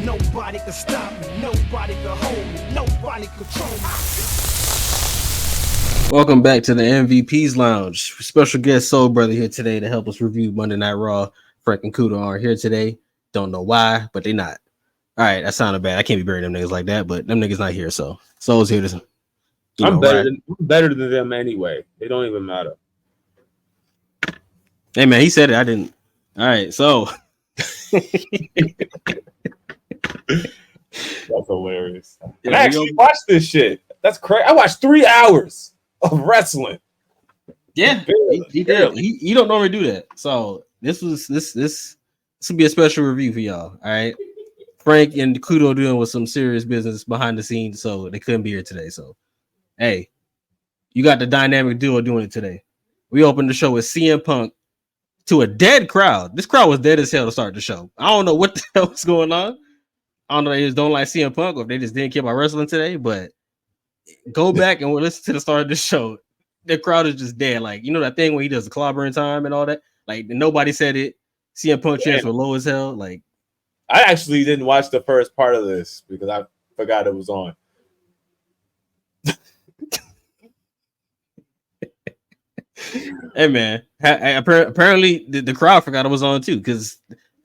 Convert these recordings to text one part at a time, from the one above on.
Nobody can stop me, nobody can hold me, nobody control me. Welcome back to the MVP's Lounge. Special guest Soul Brother here today to help us review Monday Night Raw. Frank and Kudo are here today. Don't know why, but they not. All right, that sounded bad. I can't be burying them niggas like that, but them niggas not here, so Soul's here to. I'm better than them anyway. It don't even matter. Hey man, he said it. I didn't. All right, so That's hilarious. And I actually watched this shit. That's crazy. I watched 3 hours of wrestling. Yeah, he did. He don't normally do that. So this will be a special review for y'all. All right, Frank and Kudo doing with some serious business behind the scenes, so they couldn't be here today. So hey, you got the dynamic duo doing it today. We opened the show with CM Punk to a dead crowd. This crowd was dead as hell to start the show. I don't know what the hell was going on. I don't know if they just don't like CM Punk or if they just didn't care about wrestling today, but go back and listen to the start of the show. The crowd is just dead. Like, you know that thing when he does the clobbering time and all that? Like, nobody said it. CM Punk chants were low as hell. Like, I actually didn't watch the first part of this because I forgot it was on. Hey man, apparently the crowd forgot it was on too because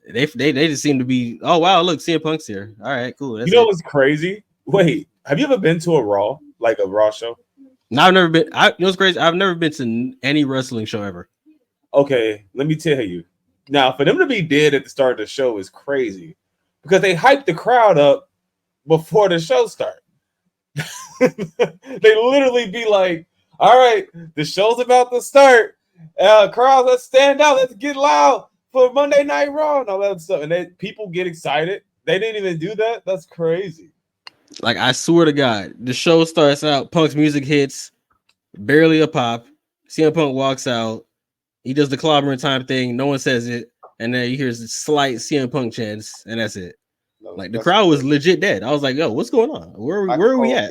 they just seem to be, oh wow, look, CM Punk's here. All right, cool. That's what's crazy? Wait, have you ever been to a Raw, like a Raw show? No, I've never been. You know what's crazy? I've never been to any wrestling show ever. Okay, let me tell you. Now, for them to be dead at the start of the show is crazy because they hype the crowd up before the show starts. They literally be like, all right, the show's about to start. Crowd, let's stand out. Let's get loud for Monday Night Raw and all that stuff. And people get excited. They didn't even do that. That's crazy. Like, I swear to God, the show starts out, Punk's music hits, barely a pop. CM Punk walks out. He does the clobbering time thing. No one says it. And then you hear slight CM Punk chants, and that's it. Like, the crowd was legit dead. I was like, yo, what's going on? Where are we at?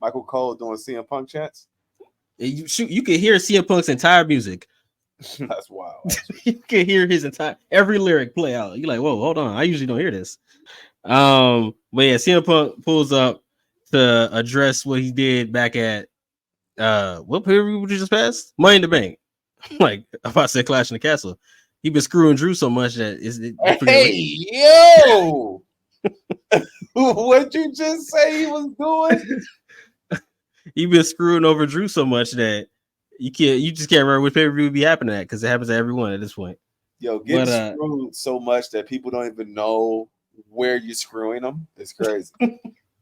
Michael Cole doing CM Punk chants? You could hear CM Punk's entire music. That's wild. You can hear his every lyric play out. You're like, whoa, hold on. I usually don't hear this. But yeah, CM Punk pulls up to address what he did back at what period we just passed? Money in the Bank. Like, if I said Clash in the Castle, he been screwing Drew so much that yo, what you just say he was doing? He been screwing over Drew so much that you just can't remember which pay-per-view would be happening at because it happens to everyone at this point. Yo, getting screwed so much that people don't even know where you're screwing them. It's crazy.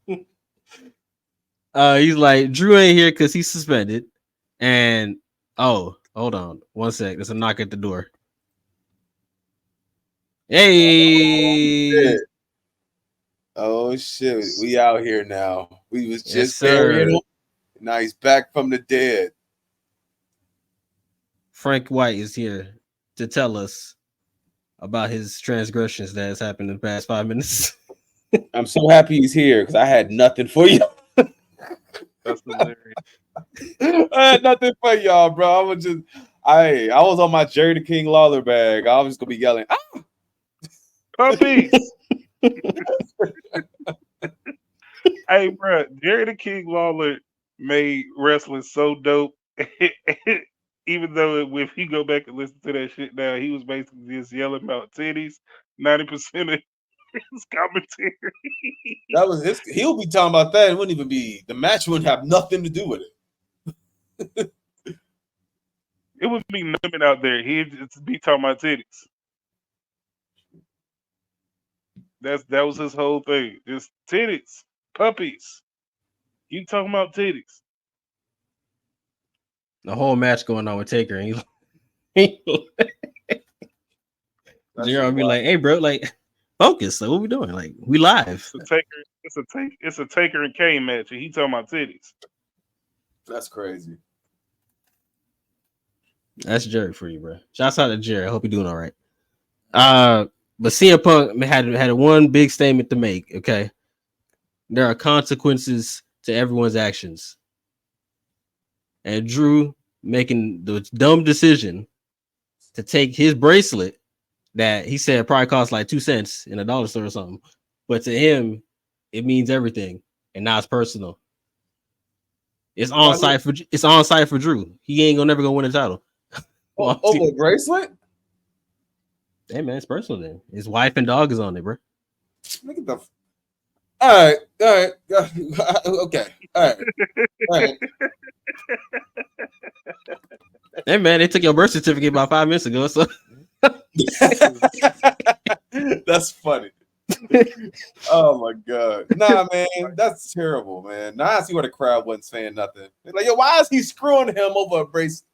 He's like, Drew ain't here because he's suspended. And hold on 1 sec. There's a knock at the door. Hey. Oh shit. We out here now. We was just burying him. Now he's back from the dead. Frank White is here to tell us about his transgressions that has happened in the past 5 minutes. I'm so happy he's here because I had nothing for you. That's hilarious. I had nothing for y'all, bro. I was on my Jerry the King Lawler bag. I was just gonna be yelling, ah! Puppies. Hey, bro, Jerry the King Lawler made wrestling so dope. Even though if you go back and listen to that shit now, he was basically just yelling about titties 90% of his commentary. That was his. He'll be talking about that. It wouldn't even be, the match wouldn't have nothing to do with it. It would be women out there. He'd just be talking about titties. That was his whole thing. Just titties, puppies. You talking about titties? The whole match going on with Taker, and he Zero be like, "Hey, bro, like, focus. Like, what we doing? Like, we live." It's a Taker and Kane match, and he talking about titties. That's crazy. That's Jerry for you, bro. Shouts out to Jerry. I hope you're doing all right. But CM Punk had one big statement to make. Okay, there are consequences to everyone's actions. And Drew making the dumb decision to take his bracelet that he said probably cost like 2 cents in a dollar store or something but to him, it means everything, and now it's personal. It's on site for Drew. He ain't never gonna win a title. Over a bracelet? Hey man, it's personal then. His wife and dog is on it, bro. Look at the. All right. Okay. All right. Hey man, they took your birth certificate about 5 minutes ago. So that's funny. Oh my god. Nah, man, that's terrible, man. Now I see why the crowd wasn't saying nothing. They're like, yo, why is he screwing him over a bracelet?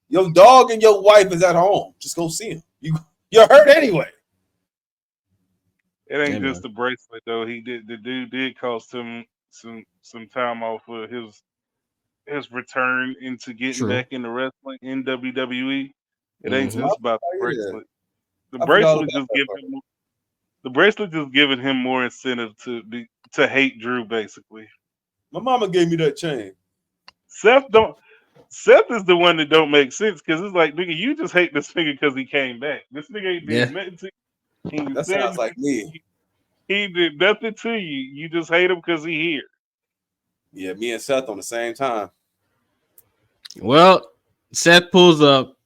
Your dog and your wife is at home. Just go see him. You're hurt anyway. It ain't just the bracelet though. The dude did cost him some time off of his return into getting back into wrestling in WWE. It ain't just about the bracelet. The bracelet just giving him more incentive to hate Drew, basically. My mama gave me that chain. Seth is the one that don't make sense because it's like, nigga, you just hate this nigga because he came back. This nigga ain't did nothing to you. That sounds like me. He did nothing to you. You just hate him because he here. Yeah, me and Seth on the same time. Well, Seth pulls up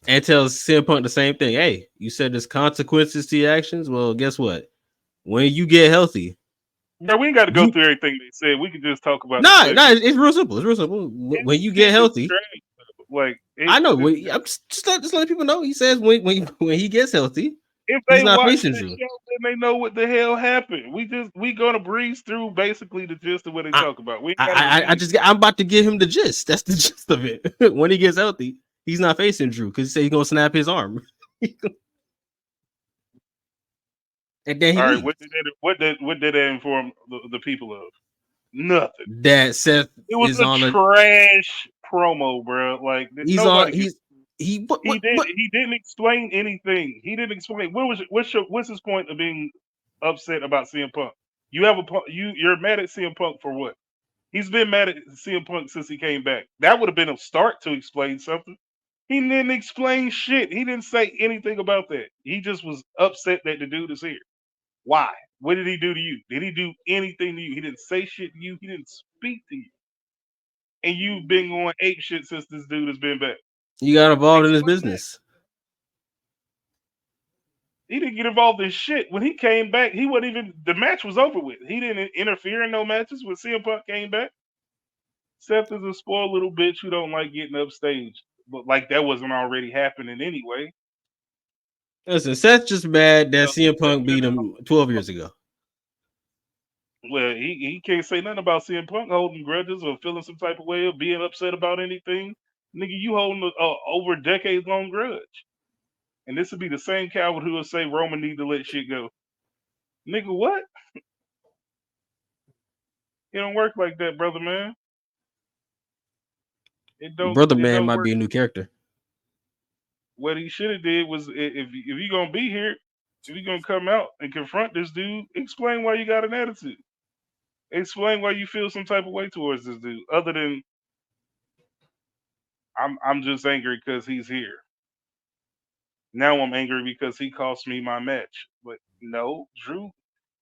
and tells CM Punk the same thing. Hey, you said there's consequences to your actions. Well, guess what? When you get healthy, no, we ain't got to go through everything they said. We could just talk about. It's real simple. It's real simple. When you get healthy, I know. I'm just letting people know. He says when he gets healthy, if they he's not watch facing the Drew. show, then they know what the hell happened. We gonna breeze through basically the gist of what they talk about. I'm about to give him the gist. That's the gist of it. When he gets healthy, he's not facing Drew because he said he's gonna snap his arm. And then all right, what did they inform the people of? Nothing. That Seth it was a trash promo, bro. Like he didn't explain anything. He didn't explain what's his point of being upset about CM Punk. You're mad at CM Punk for what? He's been mad at CM Punk since he came back. That would have been a start to explain something. He didn't explain shit. He didn't say anything about that. He just was upset that the dude is here. Why? What did he do to you? Did he do anything to you? He didn't say shit to you. He didn't speak to you. And you've been going ape shit since this dude has been back. You got involved in his business. He didn't get involved in shit. When he came back, he wasn't even. The match was over with. He didn't interfere in no matches when CM Punk came back. Seth is a spoiled little bitch who don't like getting upstage. But like that wasn't already happening anyway. Listen, Seth's just mad that CM Punk beat him 12 years ago. Well, he can't say nothing about CM Punk holding grudges or feeling some type of way or being upset about anything. Nigga, you holding over a decades-long grudge. And this would be the same coward who would say Roman need to let shit go. Nigga, what? It don't work like that, brother man. Brother man might be a new character. What he should have did was, if you're gonna be here, if you're gonna come out and confront this dude, explain why you got an attitude. Explain why you feel some type of way towards this dude, other than I'm just angry because he's here. Now I'm angry because he cost me my match. But no, Drew.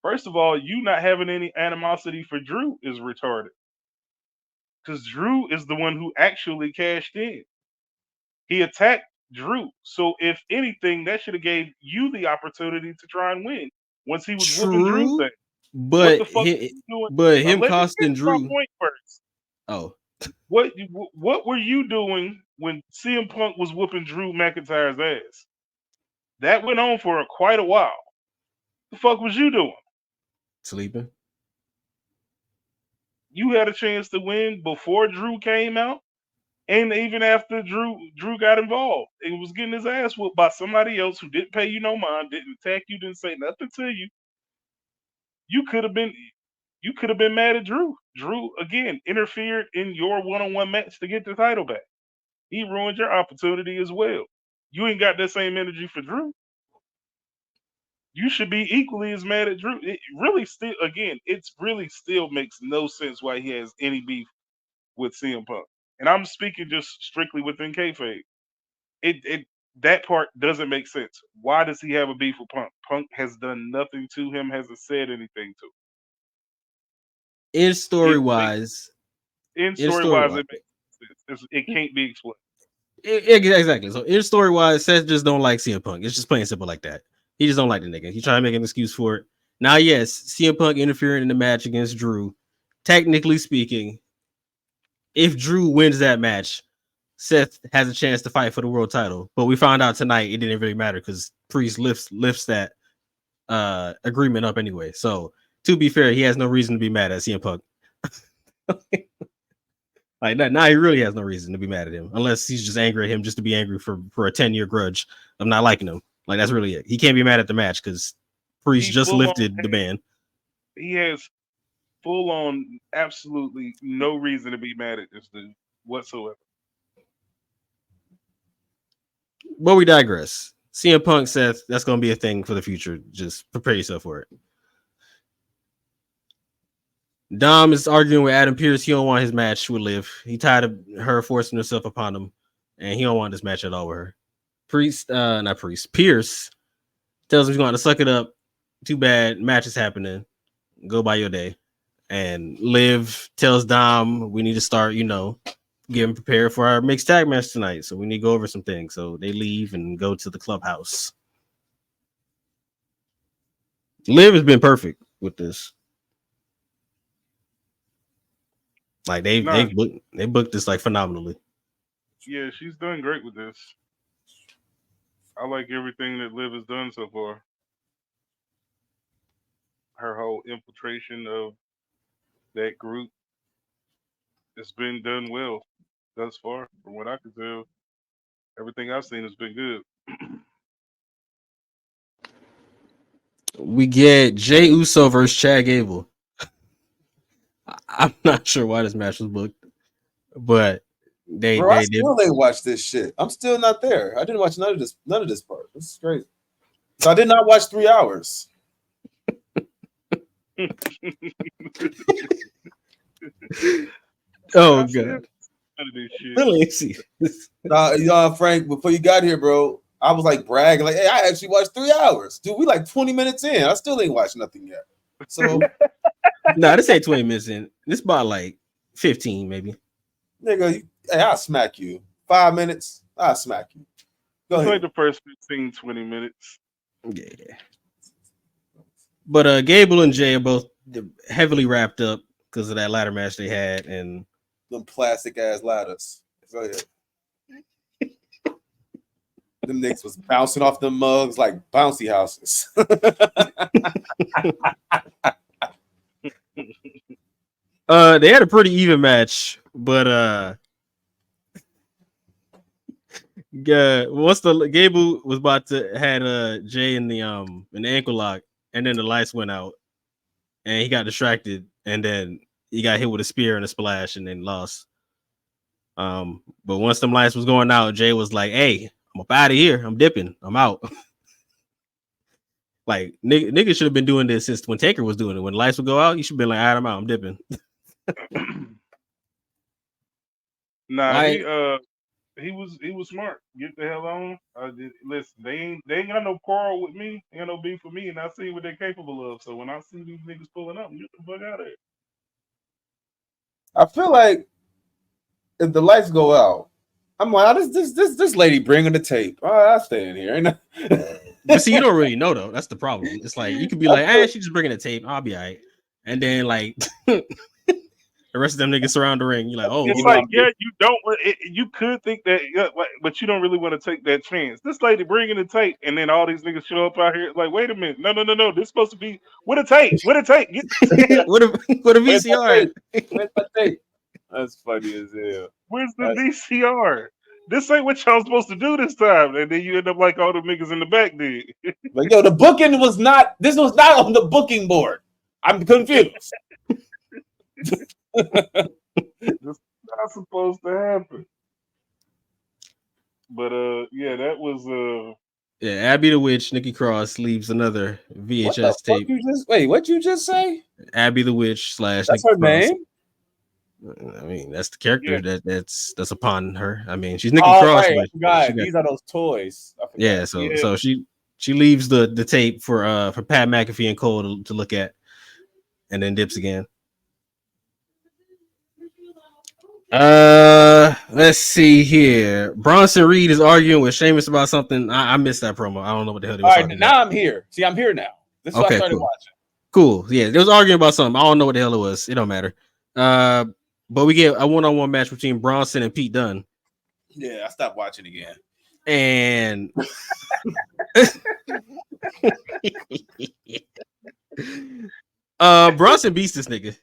First of all, you not having any animosity for Drew is retarded. Because Drew is the one who actually cashed in. He attacked Drew. So if anything, that should have gave you the opportunity to try and win. Once he was whooping Drew's thing. But him costing Drew. My point first. Oh. What were you doing when CM Punk was whooping Drew McIntyre's ass? That went on for quite a while. The fuck was you doing? Sleeping. You had a chance to win before Drew came out, and even after Drew got involved and was getting his ass whooped by somebody else who didn't pay you no mind, didn't attack you, didn't say nothing to you. You could have been mad at Drew. Drew again interfered in your one-on-one match to get the title back. He ruined your opportunity as well. You ain't got that same energy for Drew. You should be equally as mad at Drew. It really still makes no sense why he has any beef with CM Punk. And I'm speaking just strictly within kayfabe. that part doesn't make sense. Why does he have a beef with Punk? Punk has done nothing to him, hasn't said anything to him. In story wise, it makes sense. It can't be explained. Exactly. So in story wise, Seth just don't like CM Punk. It's just plain simple like that. He just don't like the nigga. He trying to make an excuse for it. Now, yes, CM Punk interfering in the match against Drew. Technically speaking, if Drew wins that match, Seth has a chance to fight for the world title. But we found out tonight it didn't really matter because Priest lifts that agreement up anyway. So to be fair, he has no reason to be mad at CM Punk. Like now he really has no reason to be mad at him unless he's just angry at him just to be angry for a 10-year grudge of not liking him. Like that's really it. He can't be mad at the match because Priest just lifted the ban. He has full on absolutely no reason to be mad at this dude whatsoever. But we digress. CM Punk, Seth, that's going to be a thing for the future. Just prepare yourself for it. Dom is arguing with Adam Pearce. He don't want his match with Liv. He tired of her forcing herself upon him, and he don't want this match at all with her. Pierce tells him he's going to suck it up. Too bad, match is happening. Go by your day. And Liv tells Dom we need to start, getting prepared for our mixed tag match tonight. So we need to go over some things. So they leave and go to the clubhouse. Liv has been perfect with this. Like they booked this like phenomenally. Yeah, she's done great with this. I like everything that Liv has done so far. Her whole infiltration of that group has been done well thus far. From what I can tell, everything I've seen has been good. We get Jey Uso versus Chad Gable. I'm not sure why this match was booked, but I still ain't watched this shit. I'm still not there. I didn't watch none of this part. This is crazy. So I did not watch 3 hours. Oh god. Really? See. Frank, before you got here, bro, I was like bragging, like, hey, I actually watched 3 hours. Dude, we like 20 minutes in. I still ain't watched nothing yet. So no, this ain't 20 minutes in. This about like 15, maybe. Nigga, hey, I'll smack you. 5 minutes, I'll smack you. Go ahead. Like the first 15, 20 minutes. Yeah. But Gable and Jay are both heavily wrapped up because of that ladder match they had and them plastic ass ladders. Go ahead. Them niggas was bouncing off them mugs like bouncy houses. They had a pretty even match, but Gable was about to had Jay in the ankle lock, and then the lights went out, and he got distracted, and then he got hit with a spear and a splash, and then lost. But once them lights was going out, Jay was like, "Hey, I'm up out of here. I'm dipping. I'm out." Like niggas should have been doing this since when Taker was doing it. When the lights would go out, you should be like, "All right, I'm out. I'm dipping." Nah, he was smart. Get the hell on. Listen, they ain't got no quarrel with me. Ain't got no beef with me, and I see what they're capable of. So when I see these niggas pulling up, get the fuck out of here. I feel like if the lights go out, I'm like, this lady bringing the tape. All right, I'll stay in here. Ain't But see, you don't really know though. That's the problem. It's like you could be like, "Hey, she's just bringing the tape. I'll be all right," and then like. The rest of them niggas surround the ring. You're like, oh, it's like, yeah, you don't. You could think that, but you don't really want to take that chance. This lady bringing the tape, and then all these niggas show up out here. Like, wait a minute, no. This is supposed to be with a tape. With a tape. What a VCR. Where's my tape? That's funny as hell. Where's the VCR? This ain't what y'all supposed to do this time. And then you end up like all the niggas in the back did. Like, yo, the booking was not. This was not on the booking board. I'm confused. That's not supposed to happen. But yeah, that was yeah, Abby the Witch, Nikki Cross leaves another VHS tape. What you just say? Abby the Witch / That's Nikki her Cross. name? I mean, that's the character Yeah. that's upon her. I mean, she's Nikki Oh, Cross, right. I but forgot. she got These are those toys. I forgot. yeah. So Yeah. she leaves the tape for Pat McAfee and Cole to look at, and then dips again. Let's see here. Bronson Reed is arguing with Sheamus about something. I missed that promo. I don't know what the hell they was All right, talking about. now I'm here. See, I'm here now. This is what I Okay, started cool. watching. Cool. Yeah, they was arguing about something. I don't know what the hell it was. It don't matter. But we get a one-on-one match between Bronson and Pete Dunne. Yeah, I stopped watching again. And Bronson beats this nigga.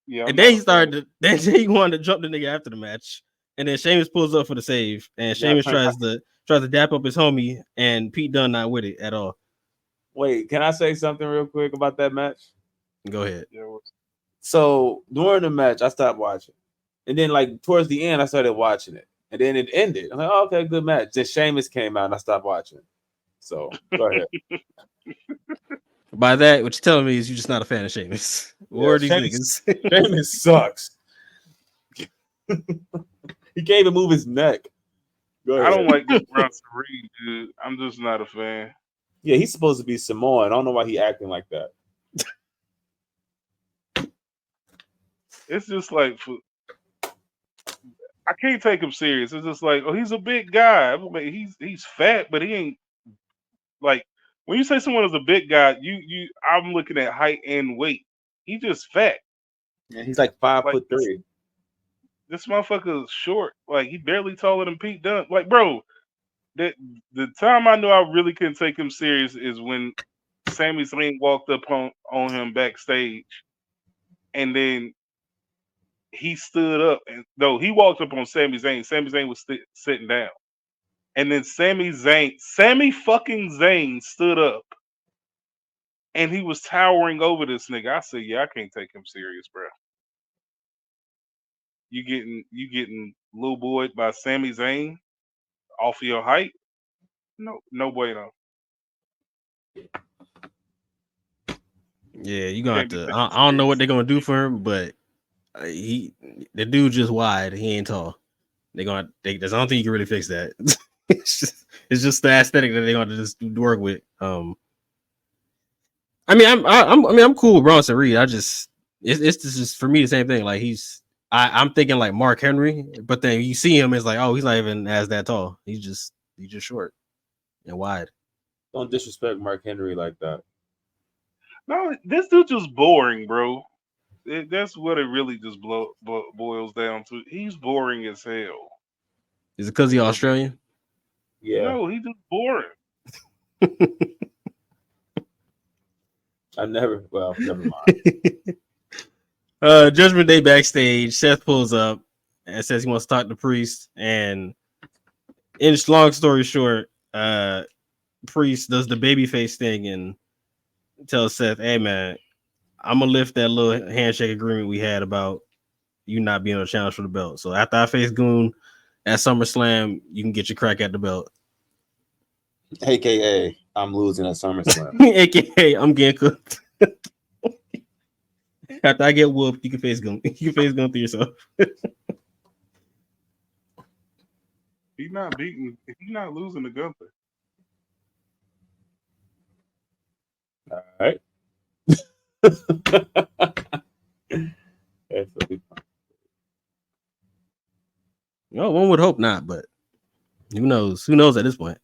Yeah. And then he started then he wanted to jump the nigga after the match. And then Sheamus pulls up for the save. And Sheamus tries to dap up his homie, and Pete Dunne not with it at all. Wait, can I say something real quick about that match? Go ahead. So during the match, I stopped watching. And then like towards the end, I started watching it. And then it ended. I'm like, oh, okay, good match. Then Sheamus came out and I stopped watching. So go ahead. By that, what you're telling me is you're just not a fan of Sheamus. Or these Sheamus- niggas. Sheamus sucks. He can't even move his neck. Go ahead. I don't like this Bronson Reed, dude. I'm just not a fan. Yeah, he's supposed to be Samoan. I don't know why he acting like that. It's just like I can't take him serious. It's just like, oh, he's a big guy. I mean, he's fat, but he ain't like when you say someone is a big guy, I'm looking at height and weight. He just fat. Yeah, he's like 5'3". This motherfucker is short. Like he barely taller than Pete Dunne. Like, bro, the time I knew I really couldn't take him serious is when Sami Zayn walked up on him backstage, and then he stood up, and no, he walked up on Sami Zayn. Sami Zayn was sitting down, and then Sami fucking Zayn stood up, and he was towering over this nigga. I said, yeah, I can't take him serious, bro. You getting little boyed by Sami Zayn off of your height? No bueno. Yeah, you gonna have to. I don't know what they're gonna do for him, but the dude just wide. He ain't tall. I don't think you can really fix that. it's just the aesthetic that they're gonna just work with. I mean, I'm cool with Bronson Reed. It's just for me the same thing. Like I'm thinking like Mark Henry, but then you see him, it's like, oh, he's not even as that tall. He's just short and wide. Don't disrespect Mark Henry like that. No, this dude just boring, bro. That's what it really just boils down to. He's boring as hell. Is it because he's Australian? Yeah. No, he's just boring. Never mind. Judgment Day backstage, Seth pulls up and says he wants to talk to Priest. And in long story short, Priest does the babyface thing and tells Seth, hey man, I'm gonna lift that little handshake agreement we had about you not being able to challenge for the belt. So after I face Goon at SummerSlam, you can get your crack at the belt. AKA, I'm losing at SummerSlam. AKA, I'm getting cooked. After I get whooped, you can face Goon. You can face Goon through yourself. He's not losing to Gunther. All right. That's what we find. Well, one would hope not, but who knows? Who knows at this point?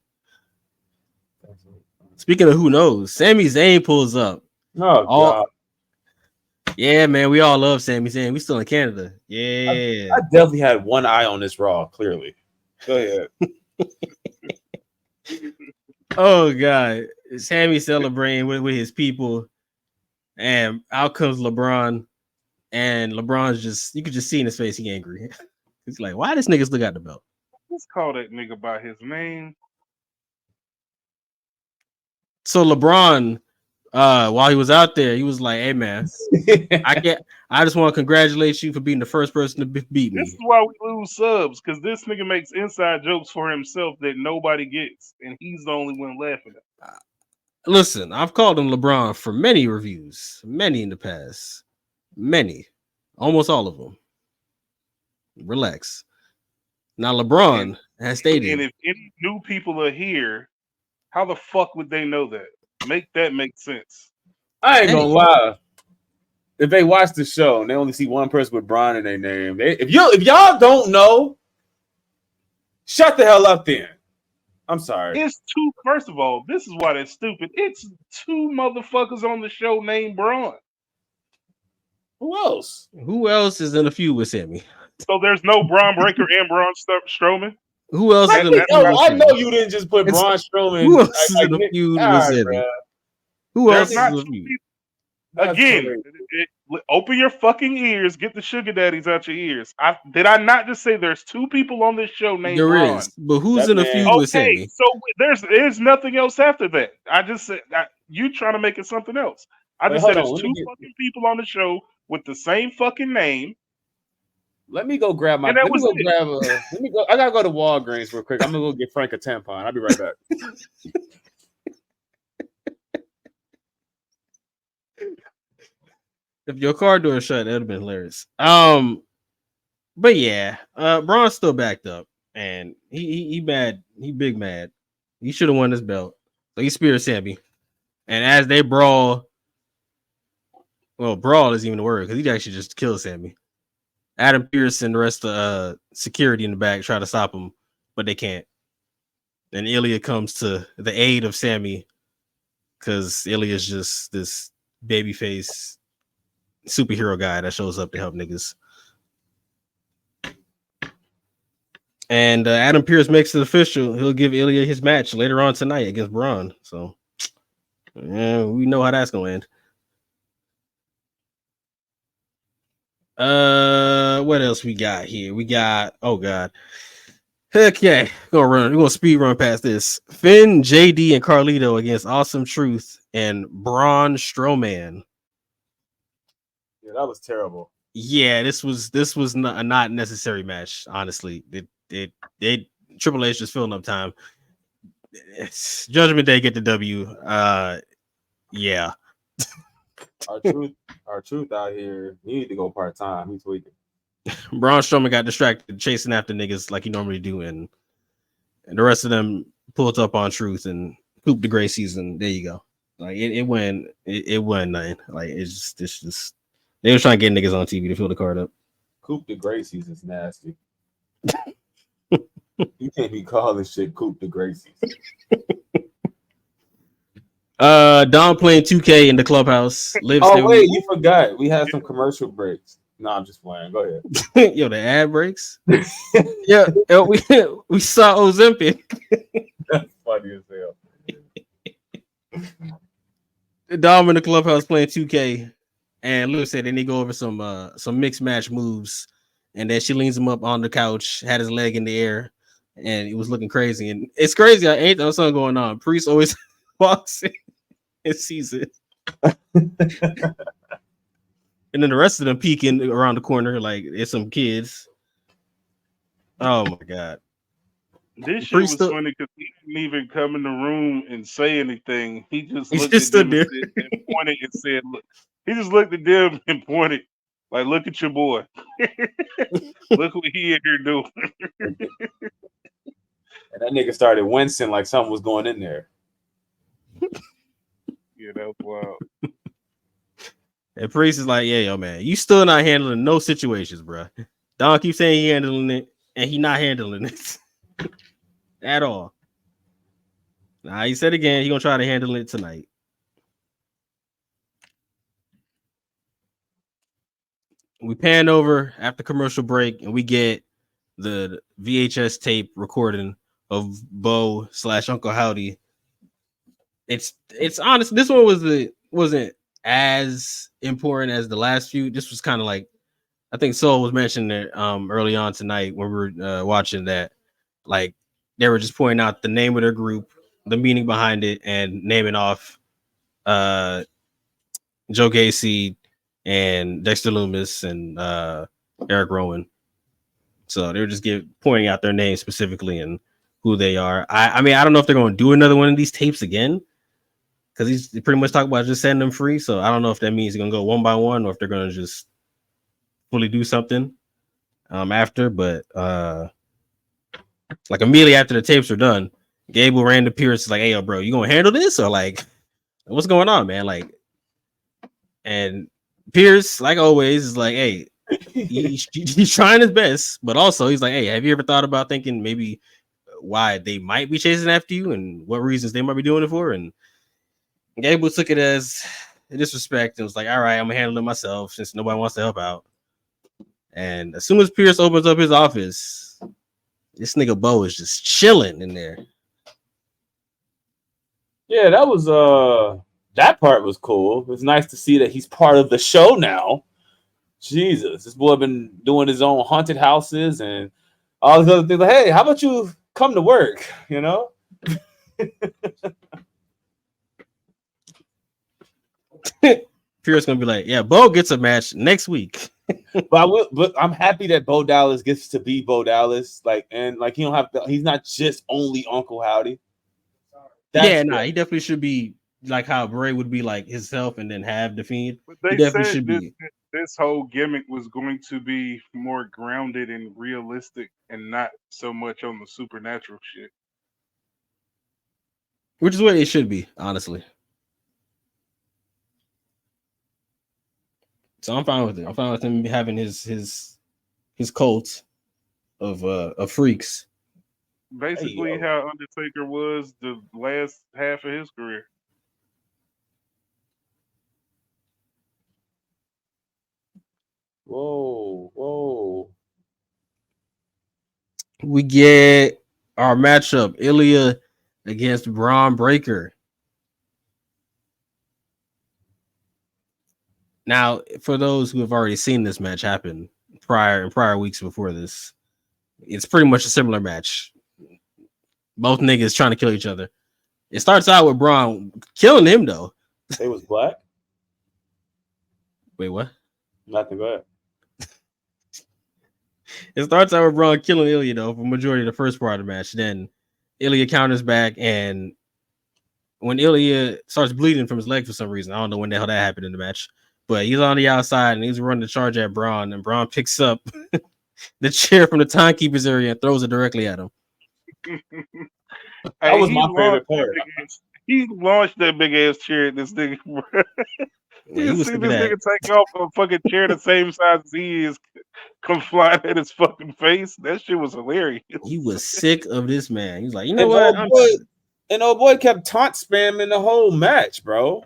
Speaking of who knows, Sami Zayn pulls up. Oh, God. Yeah, man, we all love Sami Zayn. We still in Canada. Yeah. I definitely had one eye on this Raw, clearly. Go ahead. Oh, God. Sami celebrating with his people, and out comes LeBron, and LeBron's you could just see in his face he angry. He's like, why this nigga still got the belt? Let's call that nigga by his name. So LeBron, while he was out there, he was like, hey man, I just want to congratulate you for being the first person to beat me. This is why we lose subs, because this nigga makes inside jokes for himself that nobody gets, and he's the only one laughing at it. Listen, I've called him LeBron for many reviews, many in the past. Many, almost all of them. Relax. Now LeBron has stated, And if any new people are here, how the fuck would they know that? Make that make sense. I ain't Hey. gonna lie. If they watch the show and they only see one person with Bron in their name, if y'all don't know, shut the hell up then. I'm sorry. It's two. First of all, this is why that's stupid. It's two motherfuckers on the show named Braun. Who else? who else is in a feud with Sammy? So there's no Braun Breaker and Braun Strowman. Who else is in a feud with I know Sammy? you didn't just put Braun Strowman. Who else is in a feud with all right, Sammy? bruh. Who else There's is not in a two feud? people. That's Again, crazy. open your fucking ears. Get the sugar daddies out your ears. Did I not just say there's two people on this show named There Braun? is, but who's That in a man- feud with Okay, Sammy? so there's nothing else after that. I just said you trying to make it something else. I Wait, just hold said on, there's let two me get- fucking people on the show with the same fucking name. Let me go grab my. And that Let me was go it. grab a. Let me go. I gotta go to Walgreens real quick. I'm gonna go get Frank a tampon. I'll be right back. If your car door shut, that'd have been hilarious. But yeah, Braun's still backed up, and he mad. He big mad. He should have won this belt. So he speared Sammy, and as they brawl, well, brawl isn't even the word because he actually just killed Sammy. Adam Pearce and the rest of security in the back try to stop him, but they can't. And Ilya comes to the aid of Sammy because Ilya's just this babyface superhero guy that shows up to help niggas. And Adam Pearce makes it official. He'll give Ilya his match later on tonight against Braun. So yeah, we know how that's gonna end. What else we got here? We got heck yeah, we're gonna speed run past this. Finn, JD, and Carlito against Awesome Truth and Braun Strowman. Yeah, that was terrible. Yeah, this was not a not necessary match. Honestly, it Triple H just filling up time. Judgment Day get the W. Yeah. Our truth out here. He need to go part time. He's tweaking. Braun Strowman got distracted chasing after niggas like he normally do, and the rest of them pulled up on Truth and Coop the Gray season. There you go. Like it wasn't nothing. Like it's just they were trying to get niggas on TV to fill the card up. Coop the Gracies is nasty. You can't be calling shit Coop the Gracies. Don playing 2K in the clubhouse. Liv said, Wait, you forgot. We had some commercial breaks. No, I'm just playing. Go ahead. yo, the ad breaks. Yeah, we saw Ozempic. That's funny as hell. Dom in the clubhouse playing 2K, and Liv said they need to go over some mixed match moves, and then she leans him up on the couch, had his leg in the air, and it was looking crazy. And it's crazy. I ain't no something going on. Priest always walks in and sees it. And then the rest of them peeking around the corner like it's some kids. Oh my god. This shit Priest was funny because he didn't even come in the room and say anything. He just looked just at them stood and pointed and said, "Look." He just looked at them and pointed, like, "Look at your boy. Look what he in here doing." And that nigga started wincing like something was going in there. Yeah, that was wild. And Priest is like, yeah, yo, man, you still not handling no situations, bro. Don keeps saying he handling it, and he not handling it at all. Now he said again, he gonna try to handle it tonight. We pan over after commercial break, and we get the VHS tape recording of Bo / Uncle Howdy. It's honest. This one wasn't as important as the last few. This was kind of like, I think Soul was mentioning it early on tonight when we were watching that. Like they were just pointing out the name of their group, the meaning behind it, and naming off Joe Gacy and Dexter Loomis and Eric Rowan. So they were just pointing out their names specifically and who they are. I mean, I don't know if they're going to do another one of these tapes again, because he's pretty much talking about just setting them free. So I don't know if that means he's gonna go one by one or if they're gonna just fully do something after. But like immediately after the tapes are done, Gable ran to Pierce like, "Hey, yo, bro, you gonna handle this or like what's going on, man?" Like, and Pierce, like always, is like, "Hey." He's trying his best, but also he's like, "Hey, have you ever thought about thinking maybe why they might be chasing after you and what reasons they might be doing it for?" And Gable took it as a disrespect and was like, "All right, I'm gonna handle it myself since nobody wants to help out." And as soon as Pierce opens up his office, this nigga Bo is just chilling in there. Yeah, that was that part was cool. It was nice to see that he's part of the show now. Jesus, this boy been doing his own haunted houses and all these other things. Like, hey, how about you come to work? You know. Pierce gonna be like, "Yeah, Bo gets a match next week." But I'm happy that Bo Dallas gets to be Bo Dallas. Like, and like he don't have to. He's not just only Uncle Howdy. He definitely should be like how Bray would be like himself and then have the Fiend. But He they definitely said should be. this whole gimmick was going to be more grounded and realistic and not so much on the supernatural shit. Which is what it should be, honestly. So I'm fine with it. I'm fine with him having his cult of freaks. Basically, how Undertaker was the last half of his career. Whoa. We get our matchup, Ilya against Braun Breaker. Now, for those who have already seen this match happen prior weeks before this, it's pretty much a similar match. Both niggas trying to kill each other. It starts out with Braun killing him though. They was black. Wait, what? Nothing. Go ahead. It starts out with Braun killing Ilya though for majority of the first part of the match. Then Ilya counters back, and when Ilya starts bleeding from his leg for some reason, I don't know when the hell that happened in the match, but he's on the outside and he's running the charge at Braun, and Braun picks up the chair from the timekeeper's area and throws it directly at him. That was my favorite part. He launched that big ass chair at this nigga. Yeah, You see this nigga take off a fucking chair the same size as he is, come flying at his fucking face. That shit was hilarious. He was sick of this man. He's like, you know what? Old boy kept taunt spamming the whole match, bro.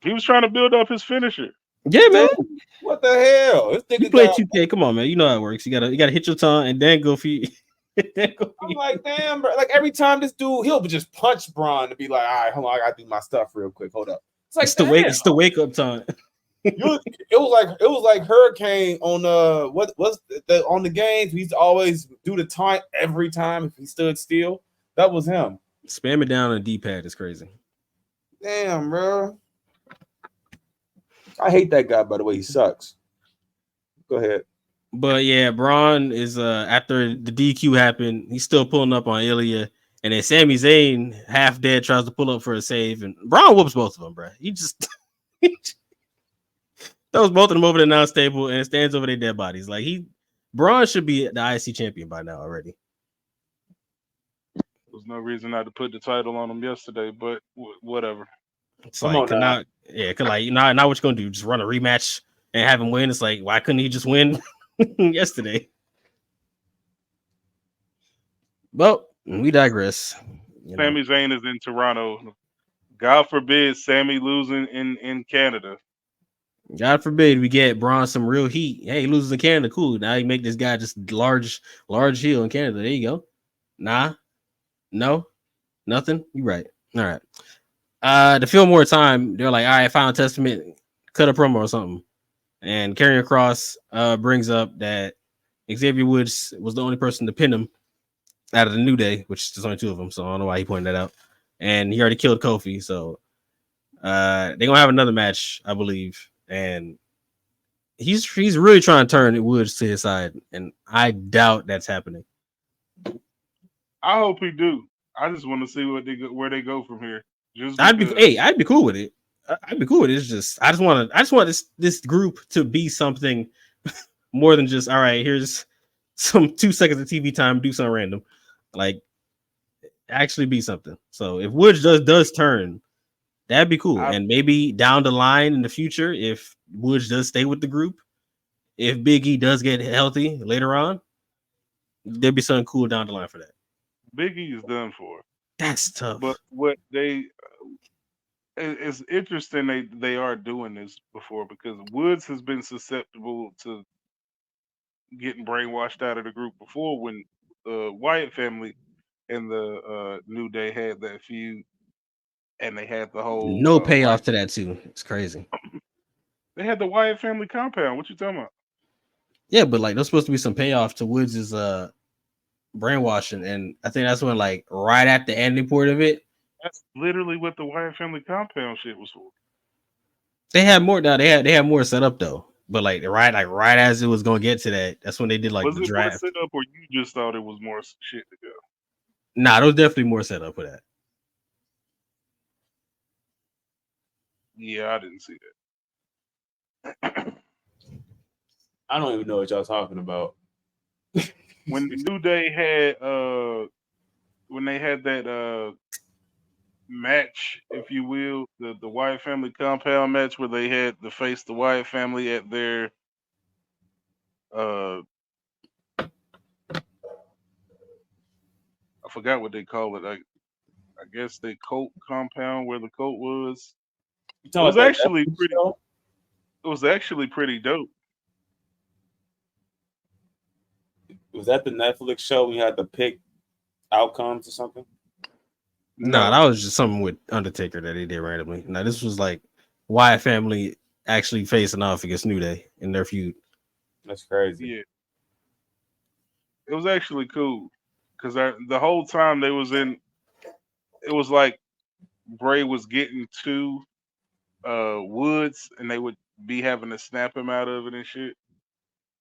He was trying to build up his finisher. Yeah, man. What the hell? This nigga You play 2K. Come on, man. You know how it works. You gotta hit your tongue and then go for you. I'm like, damn, bro. Like every time this dude, he'll just punch Braun to be like, all right, hold on, I gotta do my stuff real quick. Hold up. It's like it's the wake up time. It was like Hurricane on on the games. We used to always do the taunt every time if he stood still. That was him. Spam it down on the D-pad is crazy. Damn, bro. I hate that guy, by the way. He sucks. Go ahead. But yeah, Braun is after the DQ happened, he's still pulling up on Ilya, and then Sami Zayn, half dead, tries to pull up for a save, and Braun whoops both of them, bro. He just throws both of them over the announce table and stands over their dead bodies. Like Braun should be the IC champion by now already. There's no reason not to put the title on him yesterday, but whatever. It's like, now what you gonna do? Just run a rematch and have him win? It's like, why couldn't he just win yesterday? Well, we digress. Sami Zayn is in Toronto. God forbid Sami losing in Canada. God forbid we get Braun some real heat. Hey, he loses in Canada, cool. Now you make this guy just large heel in Canada. There you go. Nah, no, nothing. You right. All right. To fill more time, they're like, all right, Final Testament, cut a promo or something. And Karrion Kross brings up that Xavier Woods was the only person to pin him out of the New Day, which is only two of them, so I don't know why he pointed that out. And he already killed Kofi, so they're gonna have another match, I believe. And he's really trying to turn Woods to his side, and I doubt that's happening. I hope he do. I just want to see where they go from here. Just I'd because. be cool with it. I'd be cool with it. It's just I just want this group to be something more than just all right. Here's some 2 seconds of TV time. Do something random, like actually be something. So if Woods does turn, that'd be cool. And maybe down the line in the future, if Woods does stay with the group, if Big E does get healthy later on, there'd be something cool down the line for that. Big E is done for. That's tough. But what it's interesting they are doing this before because Woods has been susceptible to getting brainwashed out of the group before when the Wyatt family and the New Day had that feud and they had the whole No payoff to that too. It's crazy. They had the Wyatt family compound. What you talking about? Yeah, but like there's supposed to be some payoff to Woods' brainwashing, and I think that's when like right at the ending point of it. That's literally what the Wyatt family compound shit was for. They had more now. They had more set up though. But like right as it was gonna get to that, that's when they did like was the it draft. more set up, or you just thought it was more shit to go? Nah, there was definitely more set up for that. Yeah, I didn't see that. I don't even know what y'all talking about. When New Day had when they had that match, if you will, the Wyatt family compound match where they had to face the Wyatt family at their I forgot what they call it. I guess they cult compound where the cult was. It was actually pretty. It was actually pretty dope. Was that the Netflix show when you had to pick outcomes or something? No, that was just something with Undertaker that he did randomly. Now this was like Wyatt family actually facing off against New Day in their feud. That's crazy. Yeah, it was actually cool because the whole time they was in, it was like Bray was getting to Woods, and they would be having to snap him out of it and shit.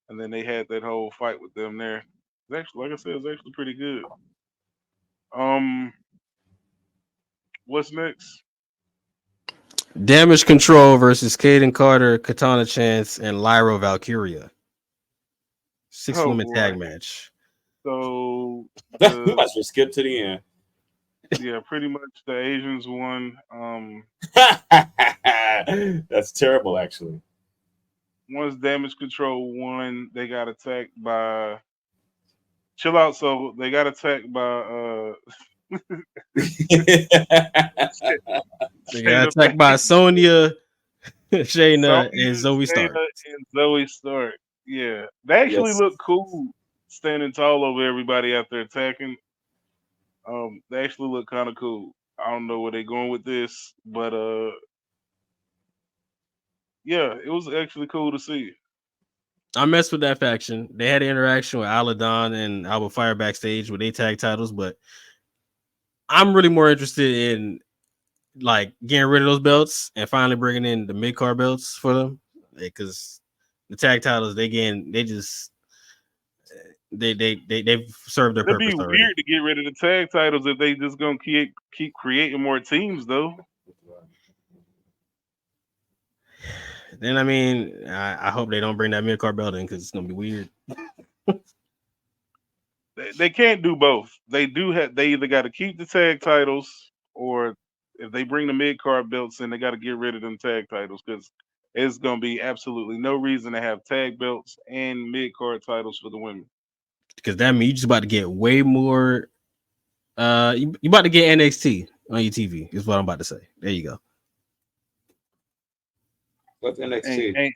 And then they had that whole fight with them there. It's actually, like I said, it was actually pretty good. What's next? Damage Control versus Caden Carter, Katana Chance, and Lyra Valkyria. 6-woman tag match. So we might as well skip to the end. Yeah, pretty much the Asians won. That's terrible, actually. Once Damage Control won, they got attacked by. Chill out. So they got attacked by. They got attacked by Sonya, Shayna, and Zoe Stark. And Zoe Stark. Yeah, they actually look cool standing tall over everybody out there attacking. They actually look kind of cool. I don't know where they're going with this, but yeah, it was actually cool to see. I messed with that faction. They had an interaction with Aladon and Alba Fire backstage with their tag titles, but I'm really more interested in like getting rid of those belts and finally bringing in the mid-card belts for them, because the tag titles they've served their purpose. It'd be weird to get rid of the tag titles if they just gonna keep creating more teams, though. Then I mean, I hope they don't bring that mid-card belt in because it's gonna be weird. They can't do both. They either got to keep the tag titles, or if they bring the mid-card belts in, they got to get rid of them tag titles because it's gonna be absolutely no reason to have tag belts and mid-card titles for the women. Because that means you're just about to get way more. You about to get NXT on your TV. Is what I'm about to say. There you go. What's NXT?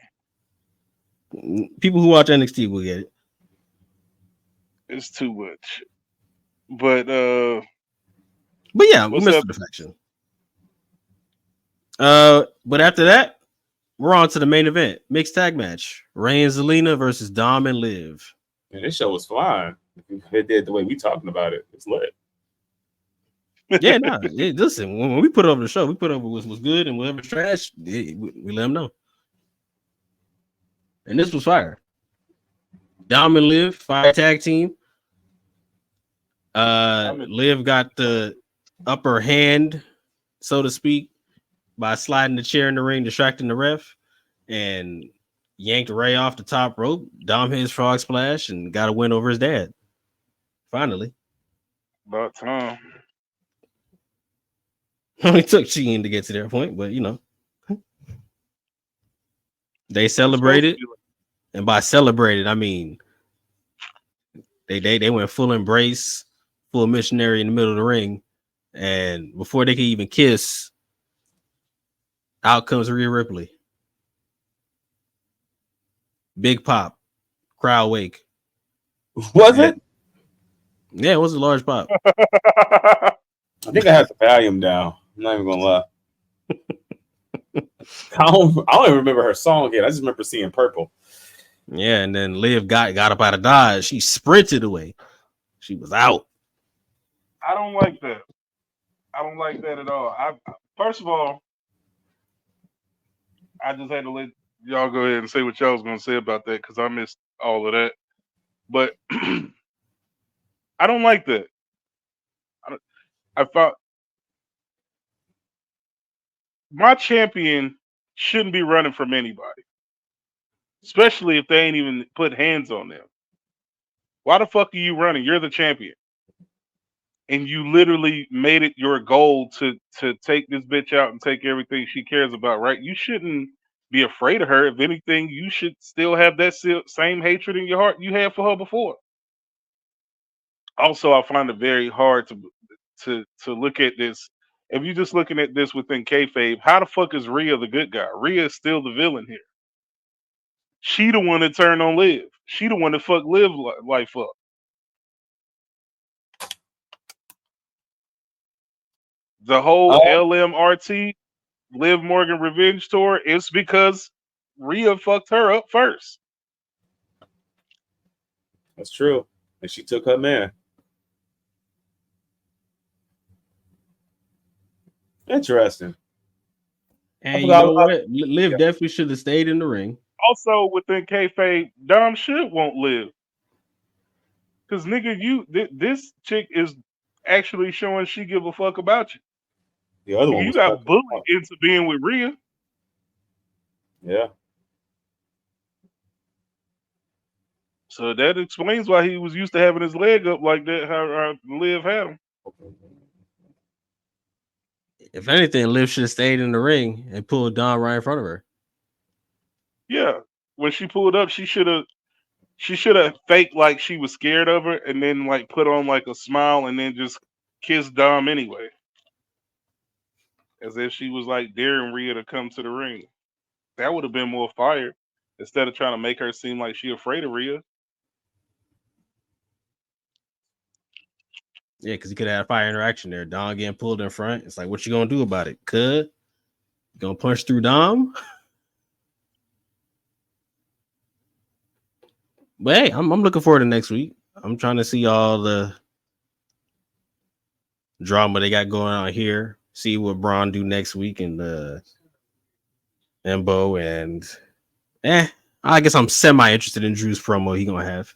People who watch NXT will get it. It's too much. But yeah, we missed the faction. But after that, we're on to the main event. Mixed tag match. Rey and Zelina versus Dom and Liv. Man, this show was fine. It did the way we talking about it. It's lit. Yeah, nah. Listen, when we put over the show, we put over what's good, and whatever's trash, we let them know. And this was fire. Dom and Liv, fire tag team. Liv got the upper hand so to speak, by sliding the chair in the ring, distracting the ref, and yanked Ray off the top rope. Dom hit his frog splash and got a win over his dad. Finally. About time. It took Sheen to get to their point, but you know. They celebrated. And by celebrated, I mean they went full embrace, full missionary in the middle of the ring. And before they could even kiss, out comes Rhea Ripley. Big pop, crowd wake. Was it? Yeah, it was a large pop. I think I had the volume down. I'm not even gonna lie. I don't even remember her song yet. I just remember seeing purple. Yeah, and then Liv got up out of Dodge. She sprinted away. She was out. I don't like that. I don't like that at all. First of all, I just had to let y'all go ahead and say what y'all was gonna say about that because I missed all of that. But I don't like that. I thought my champion shouldn't be running from anybody, especially if they ain't even put hands on them. Why the fuck are you running? You're the champion. And you literally made it your goal to take this bitch out and take everything she cares about, right? You shouldn't be afraid of her. If anything, you should still have that same hatred in your heart you had for her before. Also, I find it very hard to look at this. If you're just looking at this within kayfabe, how the fuck is Rhea the good guy? Rhea is still the villain here. She the one that turned on Liv. She the one that fucked Liv life up. The whole LMRT, Liv Morgan Revenge Tour, is because Rhea fucked her up first. That's true. And she took her man. Interesting. And you know what? Liv definitely should have stayed in the ring. Also, within kayfabe, Dom should won't live. Because, nigga, this chick is actually showing she give a fuck about you. The other one you got bullied into being with Rhea. Yeah. So that explains why he was used to having his leg up like that, how Liv had him. If anything, Liv should have stayed in the ring and pulled Dom right in front of her. Yeah. When she pulled up, she should have faked like she was scared of her and then like put on like a smile and then just kissed Dom anyway. As if she was like daring Rhea to come to the ring. That would have been more fire instead of trying to make her seem like she afraid of Rhea. Yeah, because he could have had a fire interaction there. Dom getting pulled in front. It's like, what you gonna do about it? You gonna punch through Dom? But hey, I'm looking forward to next week. I'm trying to see all the drama they got going on here. See what Braun do next week and Bo and I guess I'm semi interested in Drew's promo he gonna have.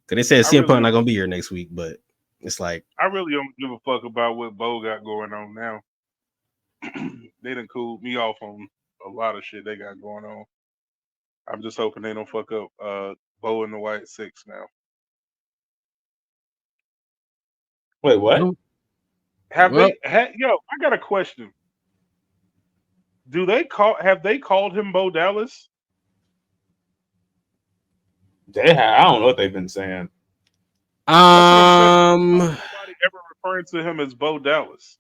Cause they said CM Punk not gonna be here next week, but it's like I really don't give a fuck about what Bo got going on now. They done cooled me off on a lot of shit they got going on. I'm just hoping they don't fuck up Bo and the White Six now. Wait, what? Have I got a question. Have they called him Bo Dallas? They have. I don't know what they've been saying. Nobody ever referring to him as Bo Dallas.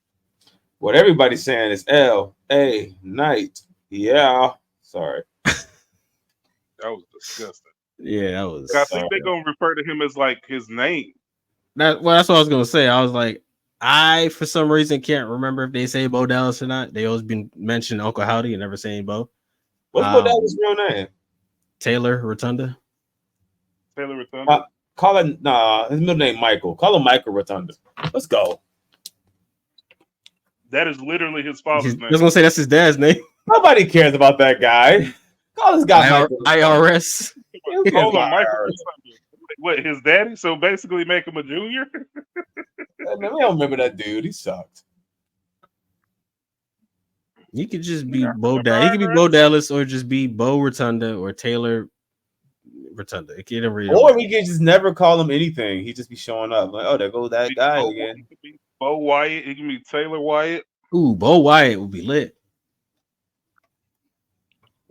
What everybody's saying is L.A. Knight. Yeah. Sorry. That was disgusting. Yeah, that was. I think they're gonna refer to him as like his name. That's what I was gonna say. I was like, I for some reason can't remember if they say Bo Dallas or not. They always been mentioning Uncle Howdy and never saying Bo. What's Bo Dallas' real name? Taylor Rotunda. Taylor Rotunda. Call it his middle name Michael. Call him Michael Rotunda. Let's go. That is literally his father's name. I was gonna say that's his dad's name. Nobody cares about that guy. Call this guy Michael. IRS. Call him Michael Rotunda. What, his daddy? So basically make him a junior? Man, we don't remember that dude. He sucked. You could just be Yeah, Bo Dallas. He could be right. Bo Dallas or just be Bo Rotunda or Taylor Rotunda. It can't really Or we could just never call him anything. He just be showing up like, oh, there goes that guy again. He could be Bo Wyatt. He can be Taylor Wyatt. Ooh, Bo Wyatt would be lit.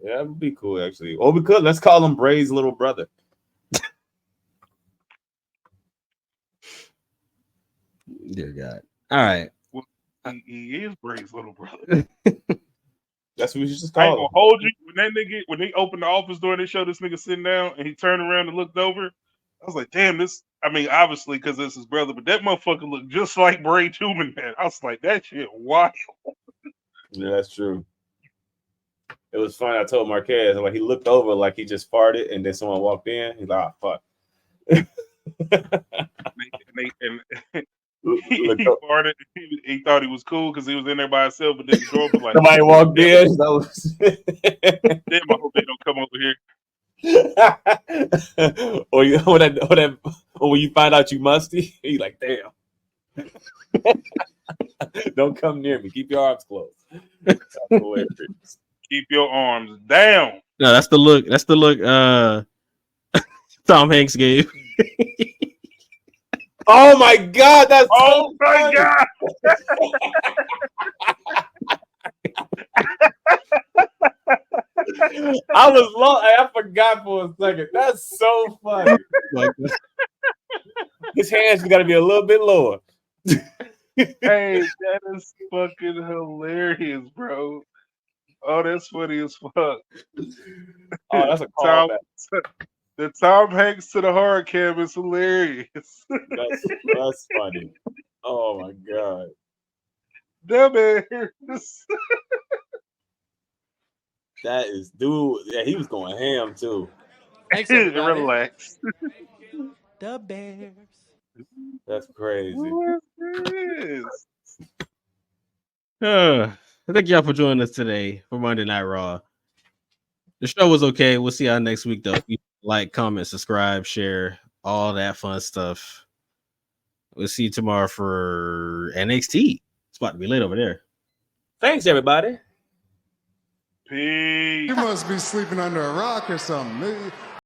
Yeah, that would be cool actually. Or we could let's call him Bray's little brother. Dear God. All right. Well, he is Bray's little brother. That's what we should just I ain't call gonna him. hold you. When they opened the office door and they showed this nigga sitting down and he turned around and looked over, I was like, damn, this. I mean, obviously because it's his brother, but that motherfucker looked just like Bray Tubman, man. I was like, that shit wild. Yeah, that's true. It was funny. I told Marquez, like he looked over like he just farted, and then someone walked in. He's like, "Oh fuck!" He farted. He thought he was cool because he was in there by himself, but then the door was like, somebody walked in. So... damn, I hope they don't come over here. or when you find out you musty, you like, damn. Don't come near me. Keep your arms closed. That's hilarious. Keep your arms down. No, that's the look. That's the look Tom Hanks gave. Oh my god, that's Oh so my funny. god. I was lost. I forgot for a second. That's so funny. His hands got to be a little bit lower. Hey, that is fucking hilarious, bro. Oh, that's funny as fuck. Oh, that's a Tom, callback. the Tom Hanks to the horror cam is hilarious. That's funny. Oh my god. Damn it. That is, dude. Yeah, he was going ham too. Thanks, everybody. Relax. The Bears. That's crazy. What is Thank y'all for joining us today for Monday Night Raw. The show was okay. We'll see y'all next week, though. Like, comment, subscribe, share, all that fun stuff. We'll see you tomorrow for NXT. It's about to be late over there. Thanks, everybody. Peace. You must be sleeping under a rock or something.